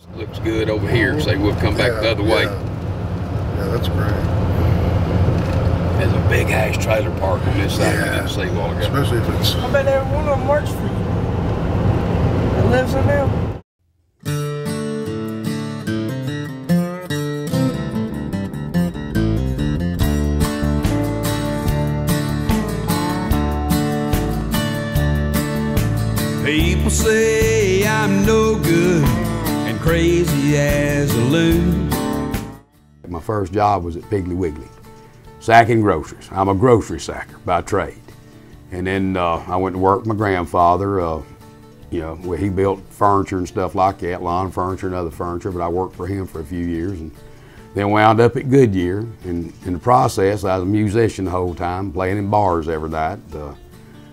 Looks good over here, so we'll come back the other way. Yeah, that's great. There's a big ass trailer park on this side. Yeah. I didn't see a while ago. Especially if it's... I bet every one of them works for you. That lives in there. People say I'm no good and crazy as a loon. My first job was at Piggly Wiggly, sacking groceries. I'm a grocery sacker by trade. And then I went to work with my grandfather. You know, where he built furniture and stuff like that, lawn furniture and other furniture, but I worked for him for a few years and then wound up at Goodyear. And in the process, I was a musician the whole time, playing in bars every night.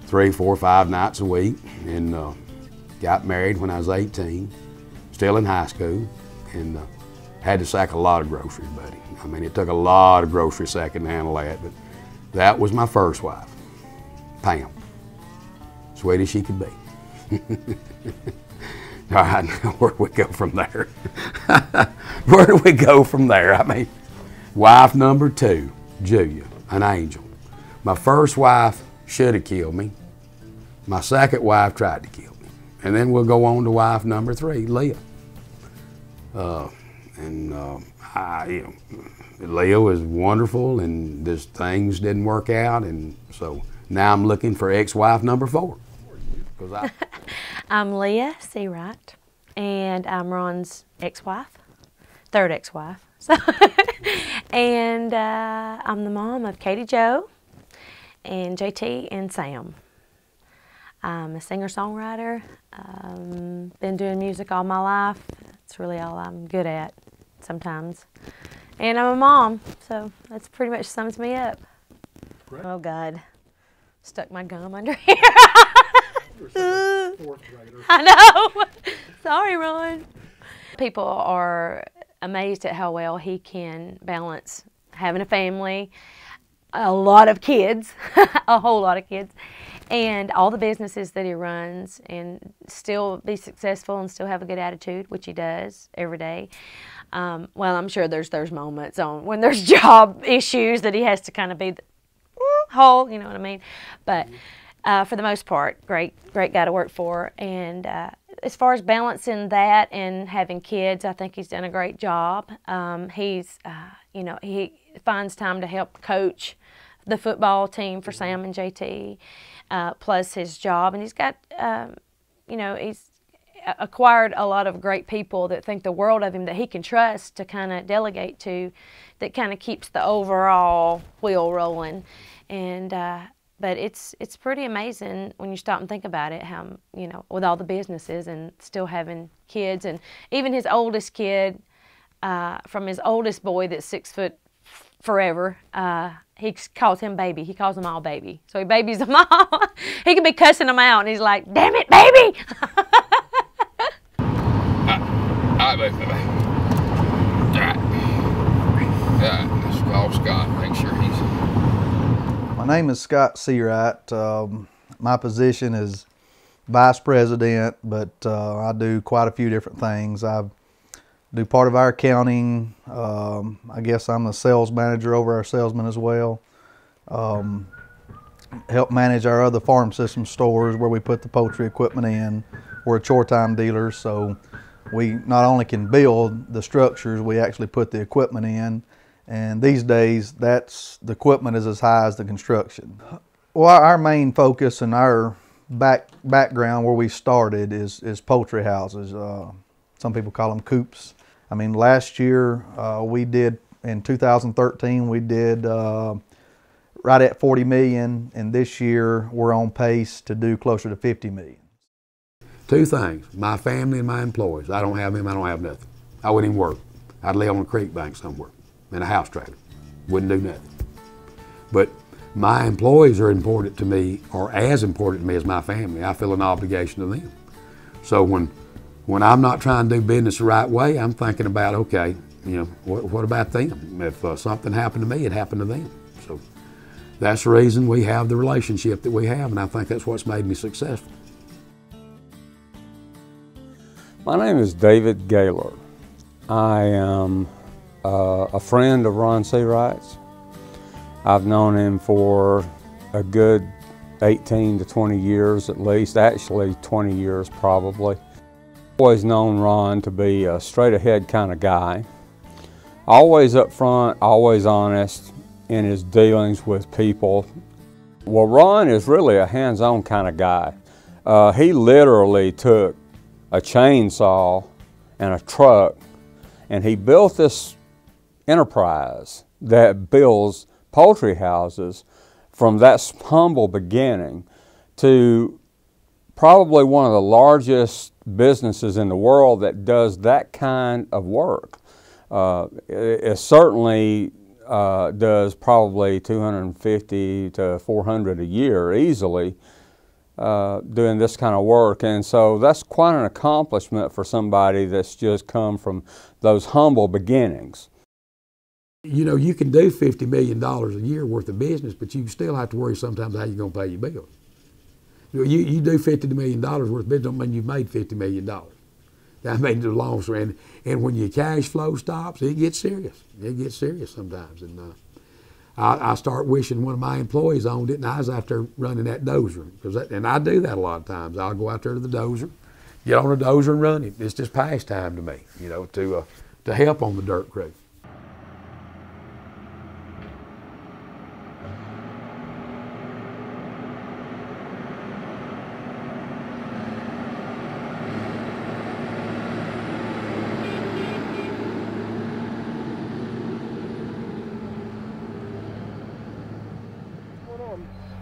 3, 4, 5 nights a week, and got married when I was 18, still in high school, and had to sack a lot of groceries, buddy. I mean, it took a lot of grocery sacking to handle that, but that was my first wife, Pam. Sweet as she could be. All right, now where do we go from there? Where do we go from there? I mean, wife number 2, Julia, an angel. My first wife should have killed me. My second wife tried to kill me. And then we'll go on to wife number 3, Leah. Leah was wonderful, and just things didn't work out, and so now I'm looking for ex-wife number 4. I'm Leah Seawright, and I'm Ron's ex-wife, 3rd ex-wife. And I'm the mom of Katie Jo, and JT and Sam. I'm a singer-songwriter, been doing music all my life. It's really all I'm good at sometimes. And I'm a mom, so that's pretty much sums me up. Great. Oh God, stuck my gum under here. I know, sorry Ron. People are amazed at how well he can balance having a family, a lot of kids, a whole lot of kids, and all the businesses that he runs, and still be successful and still have a good attitude, which he does every day. Well, I'm sure there's moments when there's job issues that he has to kind of be the whole, you know what I mean? But for the most part, great guy to work for. And as far as balancing that and having kids, I think he's done a great job. You know, he finds time to help coach the football team for Sam and JT, plus his job. And he's got, you know, he's acquired a lot of great people that think the world of him, that he can trust to kind of delegate to, that kind of keeps the overall wheel rolling. And but it's pretty amazing when you stop and think about it, how, you know, with all the businesses and still having kids. And even his oldest kid, from his oldest boy that's 6 foot forever, he calls him baby. He calls them all baby. So he babies them all. He can be cussing them out, and he's like, damn it, baby! All right, baby. All right, let's call Scott, make sure he's... My name is Scott Seawright. My position is vice president, but I do quite a few different things. I do part of our accounting. I guess I'm the sales manager over our salesmen as well. Help manage our other farm system stores where we put the poultry equipment in. We're a chore time dealer, so we not only can build the structures, we actually put the equipment in. And these days, the equipment is as high as the construction. Well, our main focus and our background where we started is poultry houses. Some people call them coops. I mean, last year we did, in 2013, we did right at 40 million, and this year we're on pace to do closer to 50 million. 2 things, my family and my employees. I don't have them, I don't have nothing. I wouldn't even work. I'd live on a creek bank somewhere in a house trailer. Wouldn't do nothing. But my employees are important to me, or as important to me as my family. I feel an obligation to them. So when I'm not trying to do business the right way, I'm thinking about, okay, you know, what about them? If something happened to me, it happened to them. So that's the reason we have the relationship that we have, and I think that's what's made me successful. My name is David Gaylor. I am a friend of Ron Seawright's. I've known him for a good 18 to 20 years at least, actually 20 years probably. Always known Ron to be a straight ahead kind of guy. Always up front, always honest in his dealings with people. Well, Ron is really a hands-on kind of guy. He literally took a chainsaw and a truck and he built this enterprise that builds poultry houses from that humble beginning to probably one of the largest businesses in the world that does that kind of work. It certainly does probably 250 to 400 a year easily doing this kind of work, and so that's quite an accomplishment for somebody that's just come from those humble beginnings. You know, you can do $50 million a year worth of business, but you still have to worry sometimes how you're going to pay your bills. You do $50 million worth of business, don't mean you've made $50 million. That means the long run. And when your cash flow stops, it gets serious. It gets serious sometimes. And I start wishing one of my employees owned it, and I was out there running that dozer. And I do that a lot of times. I'll go out there to the dozer, get on the dozer and run it. It's just pastime to me, you know, to help on the dirt crew.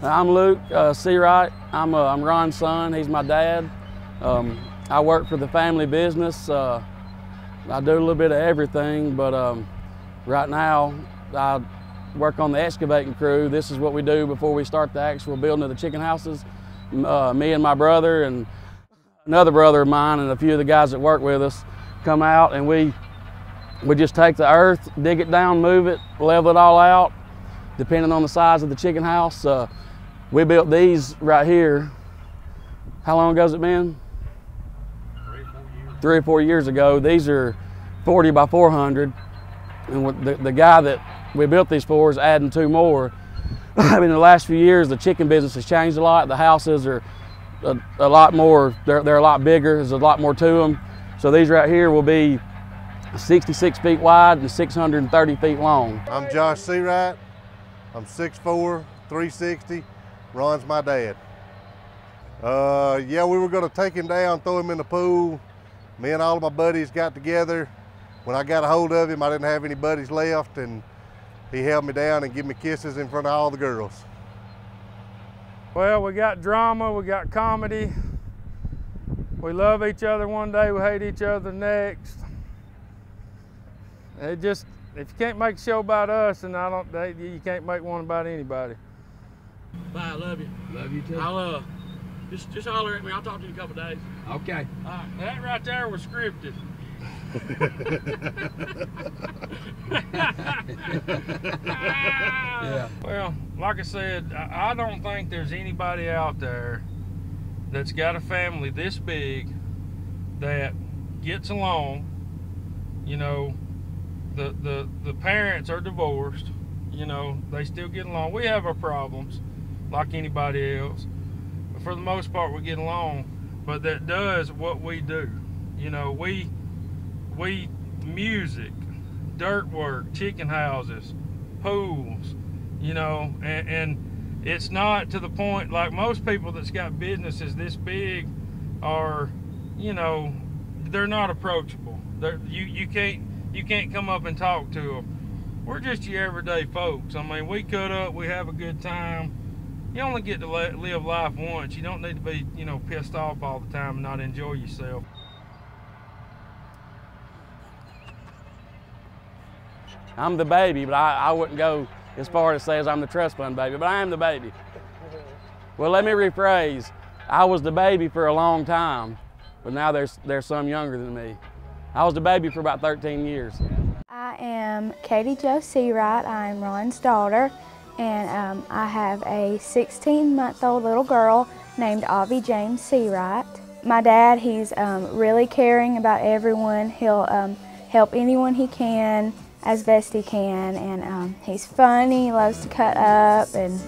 I'm Luke Seawright. I'm Ron's son. He's my dad. I work for the family business. I do a little bit of everything, but right now I work on the excavating crew. This is what we do before we start the actual building of the chicken houses. Me and my brother and another brother of mine and a few of the guys that work with us come out, and we just take the earth, dig it down, move it, level it all out, depending on the size of the chicken house. We built these right here. How long ago has it been? 3 or 4 years ago. These are 40 by 400. And the guy that we built these for is adding 2 more. I mean, in the last few years, the chicken business has changed a lot. The houses are a lot more, they're a lot bigger. There's a lot more to them. So these right here will be 66 feet wide and 630 feet long. I'm Josh Seawright. I'm 6'4", 360. Ron's my dad. Yeah, we were gonna take him down, throw him in the pool. Me and all of my buddies got together. When I got a hold of him, I didn't have any buddies left, and he held me down and gave me kisses in front of all the girls. Well, we got drama, we got comedy. We love each other one day, we hate each other next. It just, if you can't make a show about us, then you can't make one about anybody. Bye, I love you. Love you too. I'll just holler at me. I'll talk to you in a couple days. Okay. All right, that right there was scripted. Yeah. Well, like I said, I don't think there's anybody out there that's got a family this big that gets along. You know, the parents are divorced. You know, they still get along. We have our problems like anybody else, but for the most part we get along. But that does what we do. You know, we music, dirt work, chicken houses, pools, you know, and it's not to the point like most people that's got businesses this big are, you know, they're not approachable. You can't come up and talk to them. We're just your everyday folks. I mean, we cut up, we have a good time. You only get to live life once. You don't need to be, you know, pissed off all the time and not enjoy yourself. I'm the baby, but I wouldn't go as far as say I'm the trust fund baby, but I am the baby. Well, let me rephrase. I was the baby for a long time, but now there's some younger than me. I was the baby for about 13 years. I am Katie Jo Seawright. I'm Ron's daughter, and I have a 16-month-old little girl named Avi James Seawright. My dad, he's really caring about everyone. He'll help anyone he can as best he can, and he's funny, he loves to cut up, and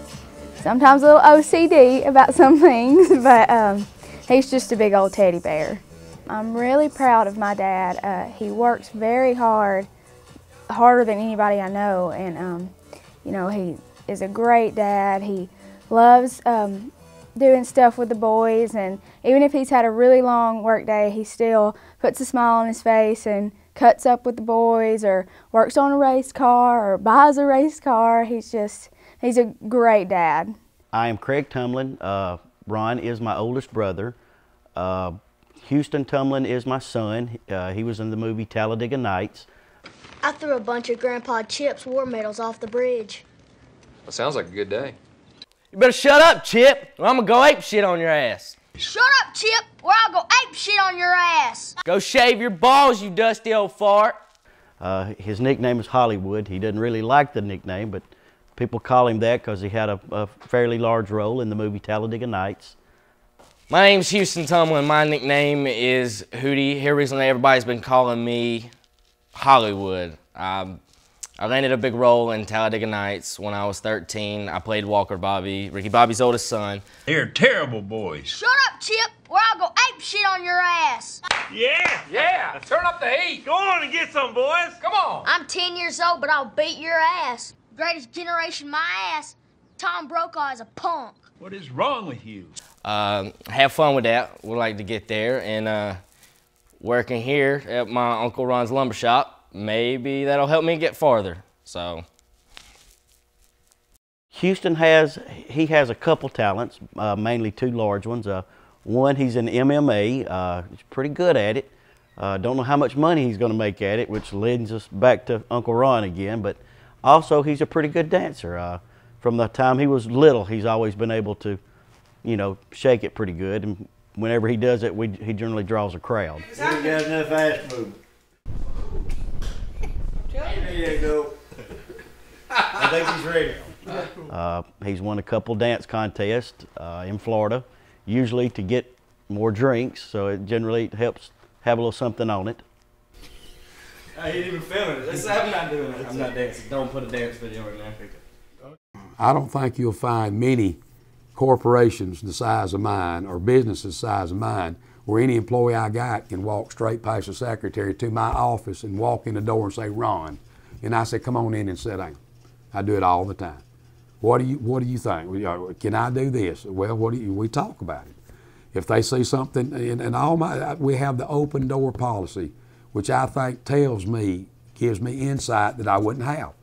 sometimes a little OCD about some things, but he's just a big old teddy bear. I'm really proud of my dad. He works very hard, harder than anybody I know, and you know, he is a great dad. He loves doing stuff with the boys, and even if he's had a really long work day, he still puts a smile on his face and cuts up with the boys, or works on a race car, or buys a race car. He's a great dad. I am Craig Tumlin. Ron is my oldest brother. Houston Tumlin is my son. He was in the movie Talladega Nights. I threw a bunch of Grandpa Chip's war medals off the bridge. That sounds like a good day. You better shut up, Chip, or I'm gonna go ape shit on your ass. Shut up, Chip, or I'll go ape shit on your ass. Go shave your balls, you dusty old fart. His nickname is Hollywood. He doesn't really like the nickname, but people call him that because he had a fairly large role in the movie Talladega Nights. My name's Houston Tumlin. My nickname is Hootie. Here recently, everybody's been calling me Hollywood. I landed a big role in Talladega Nights when I was 13. I played Walker Bobby, Ricky Bobby's oldest son. They're terrible boys. Shut up, Chip, or I'll go ape shit on your ass. Yeah! Yeah, turn up the heat. Go on and get some, boys. Come on. I'm 10 years old, but I'll beat your ass. Greatest generation, my ass. Tom Brokaw is a punk. What is wrong with you? Have fun with that. We'd like to get there, and working here at my Uncle Ron's lumber shop, maybe that'll help me get farther, so. Houston has a couple talents, mainly two large ones. One, he's in MMA. He's pretty good at it. Don't know how much money he's going to make at it, which leads us back to Uncle Ron again, but also he's a pretty good dancer. From the time he was little, he's always been able to, you know, shake it pretty good, and whenever he does it, he generally draws a crowd. You got enough ass movement. There you go. I think he's ready. He's won a couple dance contests in Florida, usually to get more drinks, so it generally helps have a little something on it. He didn't even film it. I'm not doing it. I'm not dancing. Don't put a dance video in there. I don't think you'll find many corporations the size of mine or businesses the size of mine where any employee I got can walk straight past the secretary to my office and walk in the door and say, Ron. And I say, come on in and sit down. I do it all the time. What do you think? Can I do this? Well, we talk about it. If they see something, and we have the open door policy, which I think gives me insight that I wouldn't have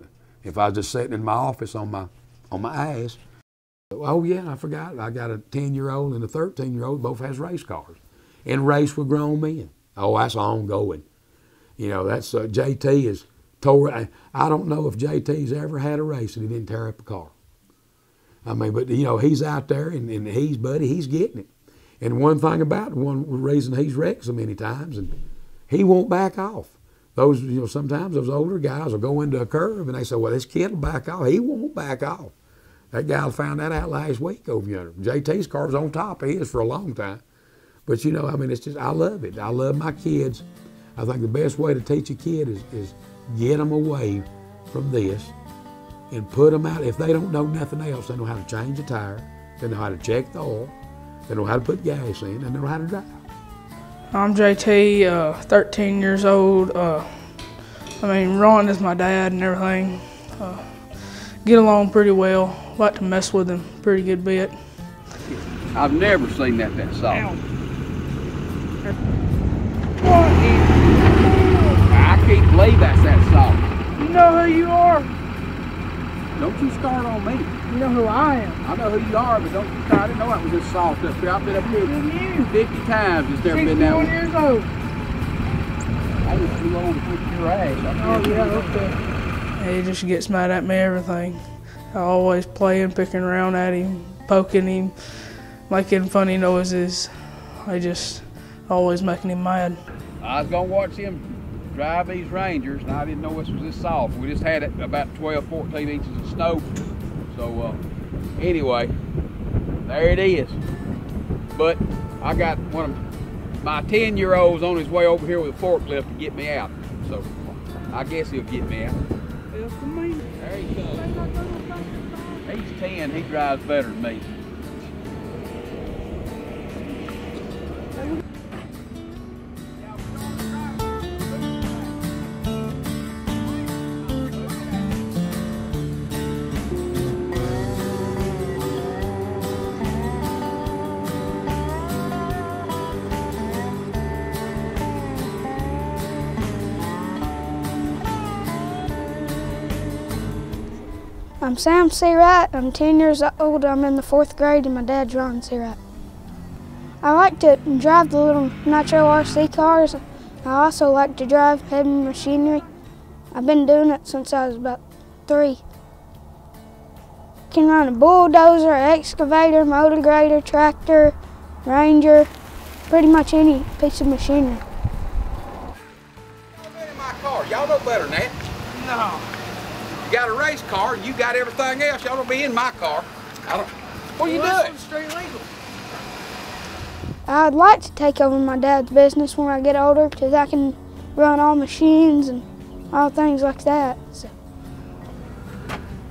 if I was just sitting in my office on my ass. Oh yeah, I forgot. I got a 10-year-old and a 13-year-old, both has race cars, and race with grown men. Oh, that's ongoing. You know, that's JT is tore. I don't know if JT's ever had a race and he didn't tear up a car. I mean, but you know, he's out there and he's getting it. And one thing about it, one reason he's wrecked so many times, and he won't back off. Those, you know, sometimes those older guys will go into a curve and they say, well, this kid will back off. He won't back off. That guy found that out last week over yonder. JT's car was on top. He is for a long time. But you know, I mean, it's just, I love it. I love my kids. I think the best way to teach a kid is get them away from this and put them out. If they don't know nothing else, they know how to change a tire. They know how to check the oil. They know how to put gas in, and they know how to drive. I'm JT, 13 years old. I mean, Ron is my dad and everything. Get along pretty well. Like to mess with him pretty good bit. I've never seen that soft. I can't believe that's that soft. You know who you are. Don't you start on me. You know who I am. I know who you are, but don't you start. I didn't know that was this soft up here. I've been up here 50 times. It's never been that way. 61 years old. I was too old to put your ass. Oh, yeah, okay. He just gets mad at me, everything. I always playing, picking around at him, poking him, making funny noises. I just always making him mad. I was going to watch him drive these Rangers, and I didn't know this was this soft. We just had it about 12, 14 inches of snow. So anyway, there it is. But I got one of My 10-year-old's on his way over here with a forklift to get me out. So I guess he'll get me out. There he comes. He's 10, he drives better than me. I'm Sam C. Wright. I'm 10 years old. I'm in the 4th grade, and my dad's Ron C. Wright. I like to drive the little nitro RC cars. I also like to drive heavy machinery. I've been doing it since I was about 3. Can run a bulldozer, excavator, motor grader, tractor, ranger, pretty much any piece of machinery. Y'all been in my car. Y'all know better than that. No. You got a race car, you got everything else. Y'all don't be in my car. What are you doing? Street legal. I'd like to take over my dad's business when I get older because I can run all machines and all things like that. So.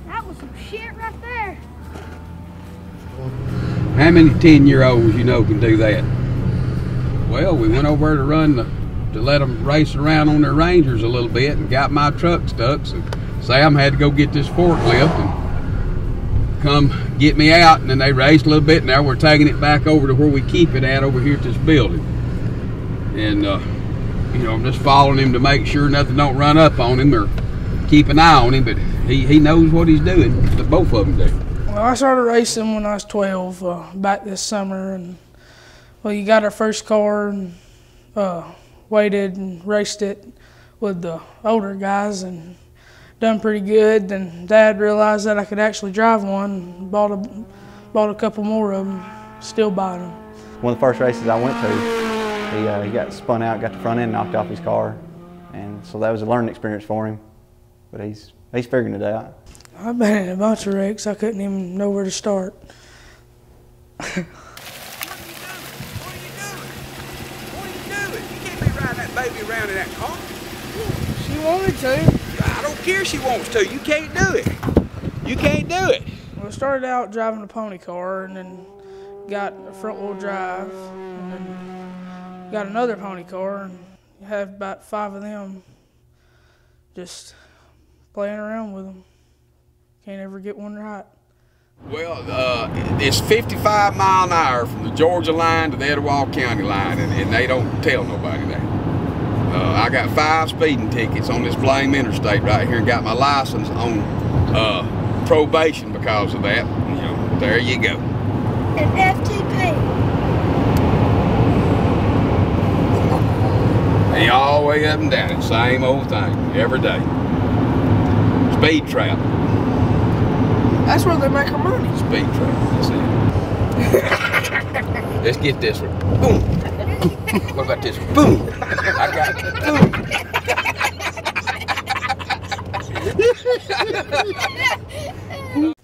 That was some shit right there. How many 10-year-olds you know can do that? Well, we went over to let them race around on their Rangers a little bit and got my truck stuck. So Sam had to go get this forklift and come get me out, and then they raced a little bit. Now we're taking it back over to where we keep it at over here at this building. And, you know, I'm just following him to make sure nothing don't run up on him or keep an eye on him, but he knows what he's doing. Both of them do. Well, I started racing when I was 12, back this summer, and well, you got our first car and waited and raced it with the older guys and done pretty good. Then Dad realized that I could actually drive one and bought a couple more of them, still buying them. One of the first races I went to, he got spun out, got the front end knocked off his car, and so that was a learning experience for him, but he's figuring it out. I've been in a bunch of wrecks. I couldn't even know where to start. What are you doing? You can't be riding that baby around in that car. She wanted to. I don't care if she wants to. You can't do it. You can't do it. Well, I started out driving a pony car and then got a front wheel drive and then got another pony car and you have about 5 of them just playing around with them. Can't ever get one right. Well, it's 55 mile an hour from the Georgia line to the Etowah County line, and they don't tell nobody that. I got 5 speeding tickets on this blame interstate right here and got my license on probation because of that. You know, there you go. And FTP. And all the way up and down it, same old thing, every day. Speed trap. That's where they make our money. Speed trap, that's it. Let's get this one. Boom. What about this one? Boom. I got it. Boom.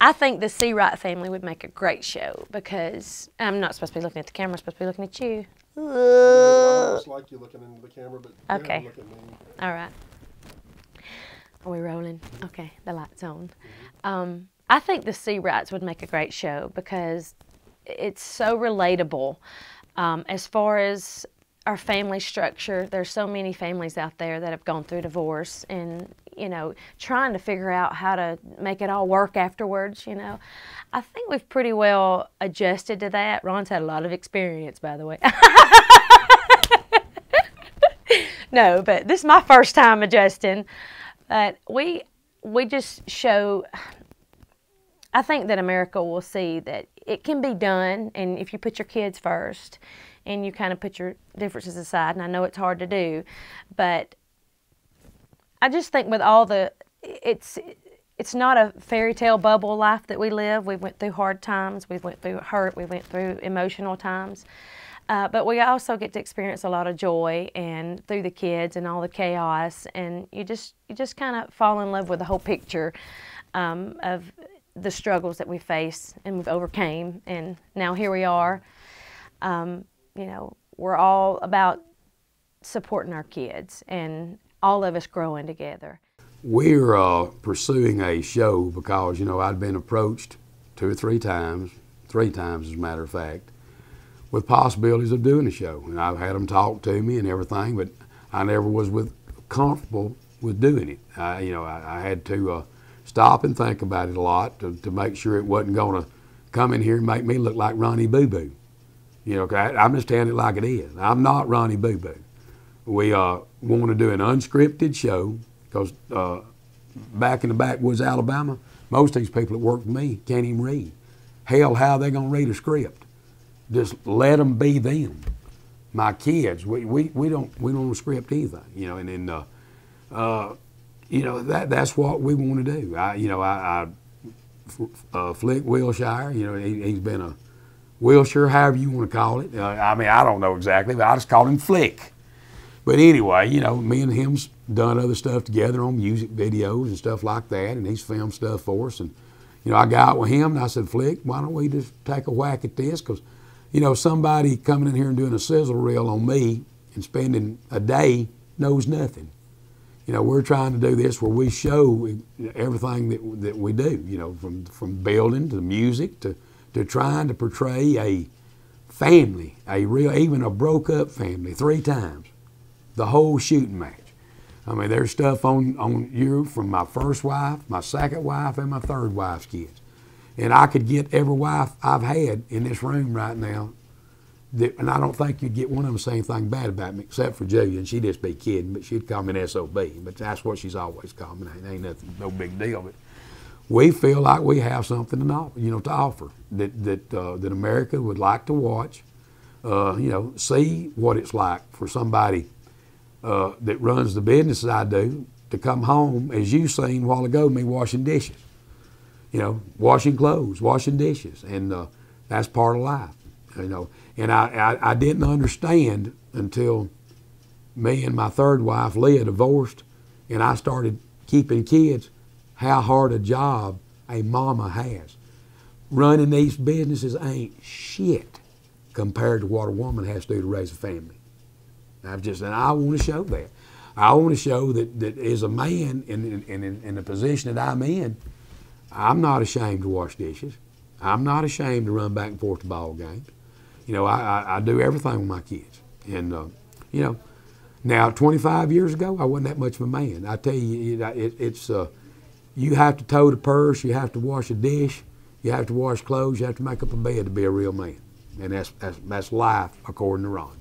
I think the C. Wright family would make a great show because I'm not supposed to be looking at the camera, I'm supposed to be looking at you. I just like you looking into the camera, but okay. Look at me. All right. Are we rolling? Okay, the light's on. I think the C. Wrights would make a great show because it's so relatable. As far as our family structure, there's so many families out there that have gone through divorce and, you know, trying to figure out how to make it all work afterwards, you know. I think we've pretty well adjusted to that. Ron's had a lot of experience, by the way. No, but this is my first time adjusting. But we just show, I think that America will see that it can be done, and if you put your kids first and you kind of put your differences aside, and I know it's hard to do, but I just think with all the, it's not a fairy tale bubble life that we live. We went through hard times, we went through hurt, we went through emotional times, but we also get to experience a lot of joy and through the kids and all the chaos, and you just kind of fall in love with the whole picture of the struggles that we face and we've overcame, and now here we are. You know, we're all about supporting our kids and all of us growing together. We're pursuing a show because, you know, I'd been approached 2 or 3 times, 3 times as a matter of fact, with possibilities of doing a show. And I've had them talk to me and everything, but I never was comfortable with doing it. I had to stop and think about it a lot to make sure it wasn't going to come in here and make me look like Ronnie Boo Boo. You know, I'm just telling it like it is. I'm not Ronnie Boo Boo. We want to do an unscripted show because back in the backwoods Alabama, most of these people that work for me can't even read. Hell, how are they going to read a script? Just let them be them. My kids, we don't script either, you know, and then you know, that's what we want to do. Flick Wilshire, you know, he's been a Wilshire, however you want to call it. I mean, I don't know exactly, but I just call him Flick. But anyway, you know, me and him's done other stuff together on music videos and stuff like that, and he's filmed stuff for us. And, you know, I got out with him and I said, Flick, why don't we just take a whack at this? Because, you know, somebody coming in here and doing a sizzle reel on me and spending a day knows nothing. You know, we're trying to do this where we show everything that we do, you know, from building to music to trying to portray a family, even a broke up family 3 times, the whole shooting match. I mean, there's stuff on you from my first wife, my second wife, and my third wife's kids. And I could get every wife I've had in this room right now, and I don't think you'd get one of them saying anything bad about me, except for Julia, and she'd just be kidding, but she'd call me an SOB, but that's what she's always called me. It ain't nothing, no big deal. But we feel like we have something to offer that America would like to watch, you know, see what it's like for somebody that runs the business I do to come home, as you seen a while ago, me washing dishes, you know, washing clothes, washing dishes, and that's part of life, you know. And I didn't understand until me and my third wife, Leah, divorced, and I started keeping kids, how hard a job a mama has. Running these businesses ain't shit compared to what a woman has to do to raise a family. And I want to show that. I want to show that as a man in the position that I'm in, I'm not ashamed to wash dishes. I'm not ashamed to run back and forth to ball games. You know, I do everything with my kids. And, you know, now 25 years ago, I wasn't that much of a man. I tell you, you have to tote a purse, you have to wash a dish, you have to wash clothes, you have to make up a bed to be a real man. And that's life according to Ron.